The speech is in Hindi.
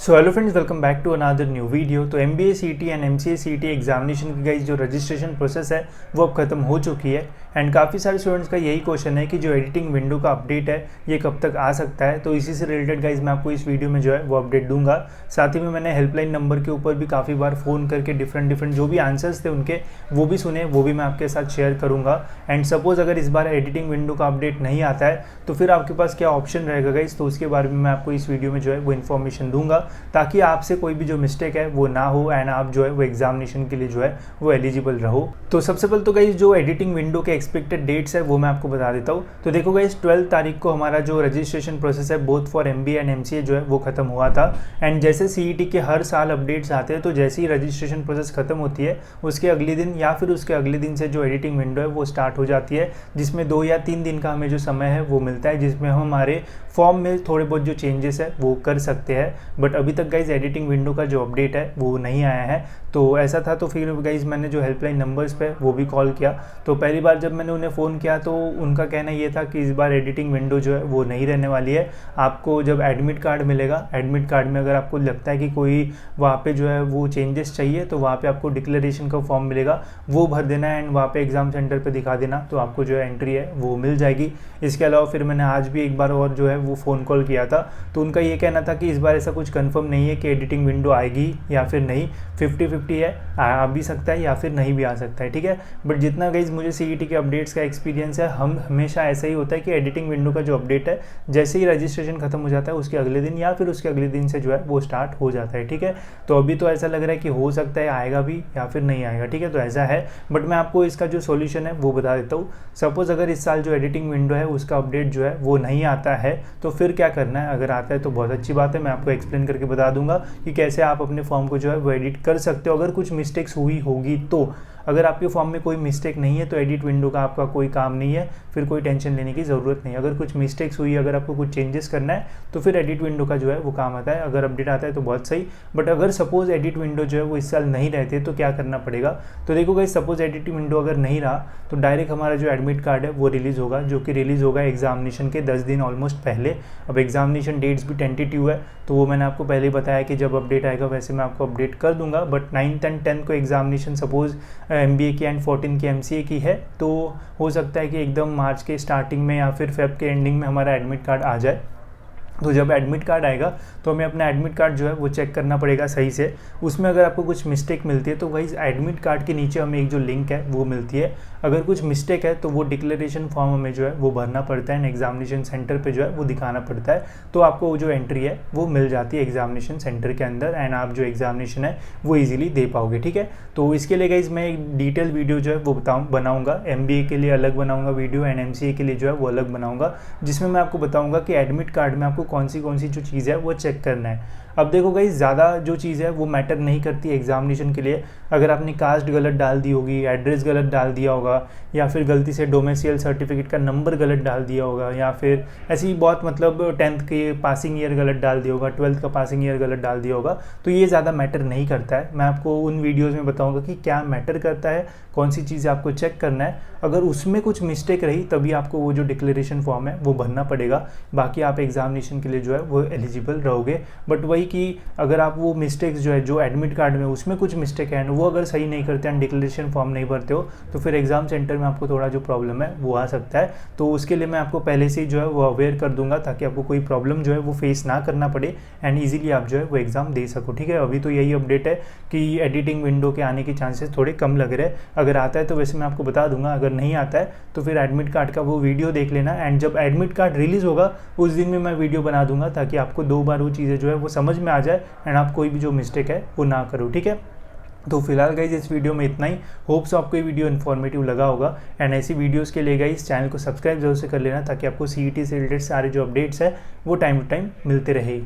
So hello friends, welcome back to another new video. तो MBA CET and MCA CET examination की गाइस जो रजिस्ट्रेशन प्रोसेस है वो अब खत्म हो चुकी है। एंड काफ़ी सारे स्टूडेंट्स का यही क्वेश्चन है कि जो एडिटिंग विंडो का अपडेट है ये कब तक आ सकता है। तो इसी से रिलेटेड गाइस मैं आपको इस वीडियो में जो है वो अपडेट दूंगा। साथ ही में मैंने हेल्पलाइन नंबर के ऊपर भी काफ़ी बार फ़ोन करके डिफरेंट जो भी आंसर्स थे उनके वो भी सुने, वो भी मैं आपके साथ शेयर करूँगा। एंड सपोज़ अगर इस बार एडिटिंग विंडो का अपडेट नहीं आता है तो फिर आपके पास क्या ऑप्शन रहेगा गाइस, तो उसके बारे में मैं आपको इस वीडियो में जो है वो इन्फॉर्मेशन दूंगा ताकि आपसे कोई भी जो मिस्टेक है वो ना हो एंड आप जो है वो एग्जामिनेशन के लिए जो है वो एलिजिबल रहो। तो सबसे पहले तो गाइस जो एडिटिंग विंडो के एक्सपेक्टेड डेट्स है वो मैं आपको बता देता हूँ। तो देखो गाइस 12 तारीख को हमारा जो रजिस्ट्रेशन प्रोसेस है both for MBA and MCA जो है वो खत्म हुआ था। एंड जैसे CET के हर साल अपडेट्स आते हैं तो जैसे ही रजिस्ट्रेशन प्रोसेस खत्म होती है उसके अगले दिन या फिर उसके अगले दिन से जो एडिटिंग विंडो है वो स्टार्ट हो जाती है, जिसमें 2 या 3 दिन का हमें जो समय है वो मिलता है, जिसमें हम हमारे फॉर्म में थोड़े बहुत जो चेंजेस है वो कर सकते हैं। बट अभी तक गाइज एडिटिंग विंडो का जो अपडेट है वो नहीं आया है। तो ऐसा था तो फिर गाइज मैंने जो हेल्पलाइन नंबर्स पे वो भी कॉल किया। तो पहली बार जब मैंने उन्हें फ़ोन किया तो उनका कहना ये था कि इस बार एडिटिंग विंडो जो है वो नहीं रहने वाली है। आपको जब एडमिट कार्ड मिलेगा, एडमिट कार्ड में अगर आपको लगता है कि कोई वहाँ पे जो है वो चेंजेस चाहिए तो वहाँ पे आपको डिक्लेरेशन का फॉर्म मिलेगा, वो भर देना है एंड वहाँ पे एग्ज़ाम सेंटर पे दिखा देना, तो आपको जो है एंट्री है वो मिल जाएगी। इसके अलावा फिर मैंने आज भी एक बार और जो है वो फ़ोन कॉल किया था तो उनका ये कहना था कि इस बार ऐसा कुछ कंफर्म नहीं है कि एडिटिंग विंडो आएगी या फिर नहीं, 50-50 है, आ भी सकता है या फिर नहीं भी आ सकता है, ठीक है। बट जितना गाइज मुझे CET के अपडेट्स का एक्सपीरियंस है, हम हमेशा ऐसा ही होता है कि एडिटिंग विंडो का जो अपडेट है जैसे ही रजिस्ट्रेशन खत्म हो जाता है उसके अगले दिन या फिर उसके अगले दिन से जो है वो स्टार्ट हो जाता है, ठीक है। तो अभी तो ऐसा लग रहा है कि हो सकता है आएगा भी या फिर नहीं आएगा, ठीक है। तो ऐसा है, बट मैं आपको इसका जो सोल्यूशन है वो बता देता हूँ। सपोज़ अगर इस साल जो एडिटिंग विंडो है उसका अपडेट जो है वो नहीं आता है तो फिर क्या करना है। अगर आता है तो बहुत अच्छी बात है, मैं आपको एक्सप्लेन करके बता दूंगा कि कैसे आप अपने फॉर्म को जो है वो एडिट कर सकते हो अगर कुछ मिस्टेक्स हुई होगी तो। अगर आपके फॉर्म में कोई मिस्टेक नहीं है तो एडिट विंडो का आपका कोई काम नहीं है, फिर कोई टेंशन लेने की ज़रूरत नहीं। अगर कुछ मिस्टेक्स हुई, अगर आपको कुछ चेंजेस करना है तो फिर एडिट विंडो का जो है वो काम आता है। अगर अपडेट आता है तो बहुत सही, बट अगर सपोज़ एडिट विंडो जो है वो इस साल नहीं रहते तो क्या करना पड़ेगा। तो देखो गाइस, सपोज़ एडिट विंडो अगर नहीं रहा तो डायरेक्ट हमारा जो एडमिट कार्ड है वो रिलीज़ होगा, जो कि रिलीज़ होगा एग्जामिनेशन के 10 दिन ऑलमोस्ट पहले। अब एग्जामिनेशन डेट्स भी टेंटेटिव है तो वो मैंने आपको पहले ही बताया कि जब अपडेट आएगा वैसे मैं आपको अपडेट कर दूंगा। बट 9th एंड 10th को एग्जामिनेशन सपोज़ MBA की एंड 14 की MCA की है तो हो सकता है कि एकदम मार्च के स्टार्टिंग में या फिर फेब के एंडिंग में हमारा एडमिट कार्ड आ जाए। तो जब एडमिट कार्ड आएगा तो हमें अपना एडमिट कार्ड जो है वो चेक करना पड़ेगा सही से। उसमें अगर आपको कुछ मिस्टेक मिलती है तो वही एडमिट कार्ड के नीचे हमें एक जो लिंक है वो मिलती है। अगर कुछ मिस्टेक है तो वो डिक्लेरेशन फॉर्म हमें जो है वो भरना पड़ता है, एग्जामिनेशन सेंटर पे जो है वो दिखाना पड़ता है, तो आपको वो जो एंट्री है वो मिल जाती है एग्जामिनेशन सेंटर के अंदर एंड आप जो एग्जामिनेशन है वो ईजिली दे पाओगे, ठीक है। तो इसके लिए गाइस मैं एक डिटेल वीडियो जो है वो बनाऊंगा, MBA के लिए अलग बनाऊंगा वीडियो एंड MCA के लिए जो है वो अलग बनाऊंगा, जिसमें मैं आपको बताऊंगा कि एडमिट कार्ड में आपको कौन सी जो चीज़ है वो चेक करना है। अब देखो गाइस, ज़्यादा जो चीज़ है वो मैटर नहीं करती एग्जामिनेशन के लिए। अगर आपने कास्ट गलत डाल दी होगी, एड्रेस गलत डाल दिया होगा, या फिर गलती से डोमेसियल सर्टिफिकेट का नंबर गलत डाल दिया होगा, या फिर ऐसी बहुत मतलब 10th के पासिंग ईयर गलत डाल दिया होगा, 12th का पासिंग ईयर गलत डाल दिया होगा, तो ये ज़्यादा मैटर नहीं करता है। मैं आपको उन वीडियोज़ में बताऊँगा कि क्या मैटर करता है, कौन सी चीज़ आपको चेक करना है। अगर उसमें कुछ मिस्टेक रही तभी आपको वो जो डिक्लेरेशन फॉर्म है वो भरना पड़ेगा, बाकी आप एग्जामिनेशन के लिए जो है वो एलिजिबल रहोगे। बट वही कि अगर आप वो मिस्टेक्स जो है जो एडमिट कार्ड में उसमें कुछ मिस्टेक है वो अगर सही नहीं करते हैं, डिक्लेरेशन फॉर्म नहीं भरते हो, तो फिर एग्जाम सेंटर में आपको थोड़ा जो प्रॉब्लम है वो आ सकता है। तो उसके लिए मैं आपको पहले से ही जो है वो अवेयर कर दूंगा ताकि आपको कोई प्रॉब्लम जो है वो फेस ना करना पड़े एंड ईजिली आप जो है वो एग्ज़ाम दे सको, ठीक है। अभी तो यही अपडेट है कि एडिटिंग विंडो के आने के चांसेस थोड़े कम लग रहे हैं। अगर आता है तो वैसे मैं आपको बता दूंगा, अगर नहीं आता है तो फिर एडमिट कार्ड का वो वीडियो देख लेना एंड जब एडमिट कार्ड रिलीज़ होगा उस दिन में मैं वीडियो बना दूंगा ताकि आपको 2 बार वो चीज़ें जो है वो समझ में आ जाए एंड आप कोई भी जो मिस्टेक है वो ना करो, ठीक है। तो फिलहाल गाइज इस वीडियो में इतना ही। होप्स आपको ये वीडियो इन्फॉर्मेटिव लगा होगा एंड ऐसी वीडियोस के लिए गाइज चैनल को सब्सक्राइब जरूर से कर लेना ताकि आपको CET से रिलेटेड सारे जो अपडेट्स है वो टाइम टू टाइम मिलते रहे।